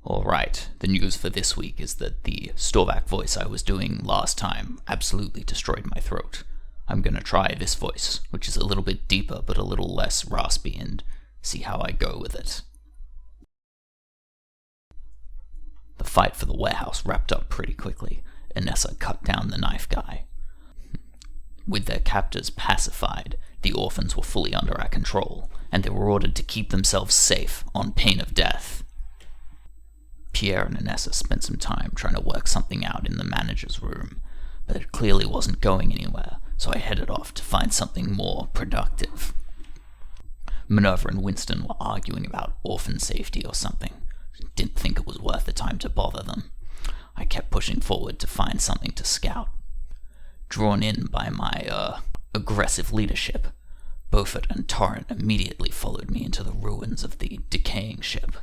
Alright, the news for this week is that the Storvac voice I was doing last time absolutely destroyed my throat. I'm gonna try this voice, which is a little bit deeper but a little less raspy, and see how I go with it. The fight for the warehouse wrapped up pretty quickly. Inessa cut down the knife guy. With their captors pacified, the orphans were fully under our control, and they were ordered to keep themselves safe on pain of death. Pierre and Inessa spent some time trying to work something out in the manager's room, but it clearly wasn't going anywhere, so I headed off to find something more productive. Minerva and Winston were arguing about orphan safety or something. Didn't think it was worth the time to bother them. I kept pushing forward to find something to scout. Drawn in by my, aggressive leadership, Beaufort and Torrent immediately followed me into the ruins of the decaying ship.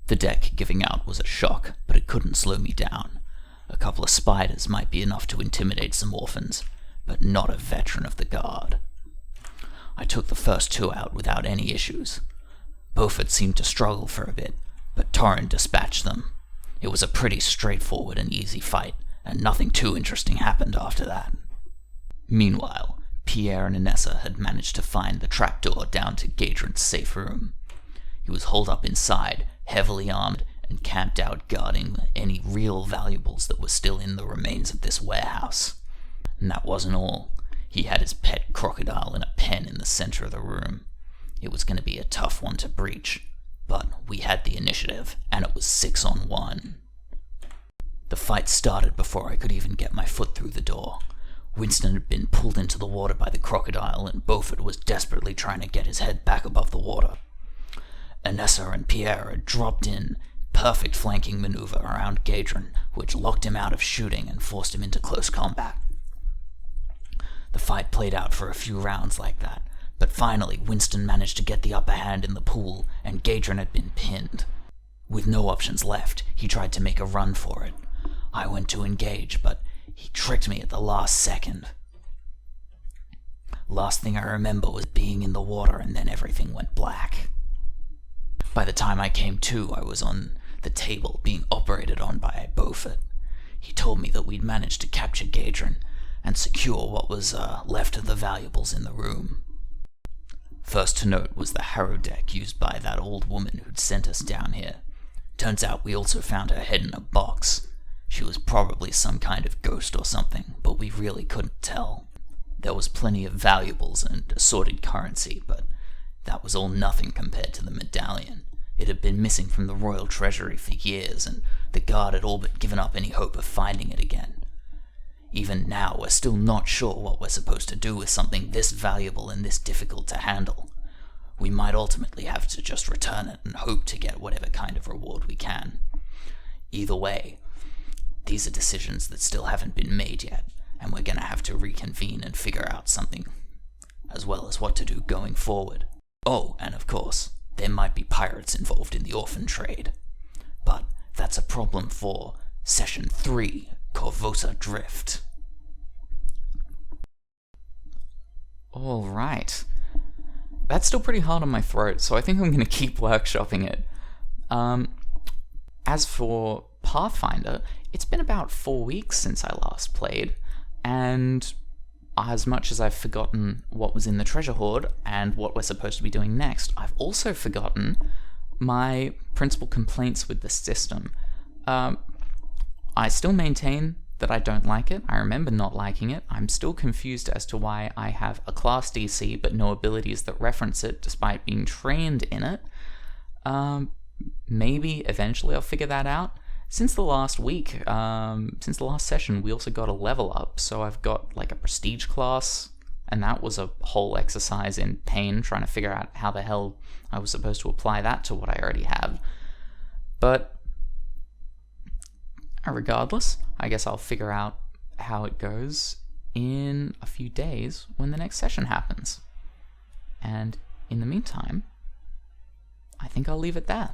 The deck giving out was a shock, but it couldn't slow me down. A couple of spiders might be enough to intimidate some orphans, but not a veteran of the guard. I took the first two out without any issues. Beaufort seemed to struggle for a bit, but Torrent dispatched them. It was a pretty straightforward and easy fight, and nothing too interesting happened after that. Meanwhile, Pierre and Inessa had managed to find the trapdoor down to Gadrin's safe room. He was holed up inside, heavily armed, and camped out guarding any real valuables that were still in the remains of this warehouse. And that wasn't all. He had his pet crocodile in a pen in the center of the room. It was going to be a tough one to breach, but we had the initiative, and it was 6-on-1. The fight started before I could even get my foot through the door. Winston had been pulled into the water by the crocodile, and Beaufort was desperately trying to get his head back above the water. Inessa and Pierre had dropped in, perfect flanking maneuver around Gadrin, which locked him out of shooting and forced him into close combat. The fight played out for a few rounds like that, but finally Winston managed to get the upper hand in the pool, and Gadrin had been pinned. With no options left, he tried to make a run for it. I went to engage, but he tricked me at the last second. Last thing I remember was being in the water, and then everything went black. By the time I came to, I was on the table being operated on by Beaufort. He told me that we'd managed to capture Gadrin and secure what was left of the valuables in the room. First to note was the harrow deck used by that old woman who'd sent us down here. Turns out we also found her head in a box. She was probably some kind of ghost or something, but we really couldn't tell. There was plenty of valuables and assorted currency, but that was all nothing compared to the medallion. It had been missing from the royal treasury for years, and the guard had all but given up any hope of finding it again. Even now, we're still not sure what we're supposed to do with something this valuable and this difficult to handle. We might ultimately have to just return it and hope to get whatever kind of reward we can. Either way, these are decisions that still haven't been made yet, and we're gonna have to reconvene and figure out something, as well as what to do going forward. Oh, and of course, there might be pirates involved in the orphan trade. But that's a problem for Session 3, Korvosa Drift. Alright. That's still pretty hard on my throat, so I think I'm going to keep workshopping it. As for Pathfinder, it's been about 4 weeks since I last played, and as much as I've forgotten what was in the treasure hoard and what we're supposed to be doing next, I've also forgotten my principal complaints with the system. I still maintain that I don't like it. I remember not liking it. I'm still confused as to why I have a class DC but no abilities that reference it despite being trained in it. Maybe eventually I'll figure that out. Since the last week, since the last session, we also got a level up, so I've got like a prestige class, and that was a whole exercise in pain trying to figure out how the hell I was supposed to apply that to what I already have. But regardless, I guess I'll figure out how it goes in a few days when the next session happens. And in the meantime, I think I'll leave it there.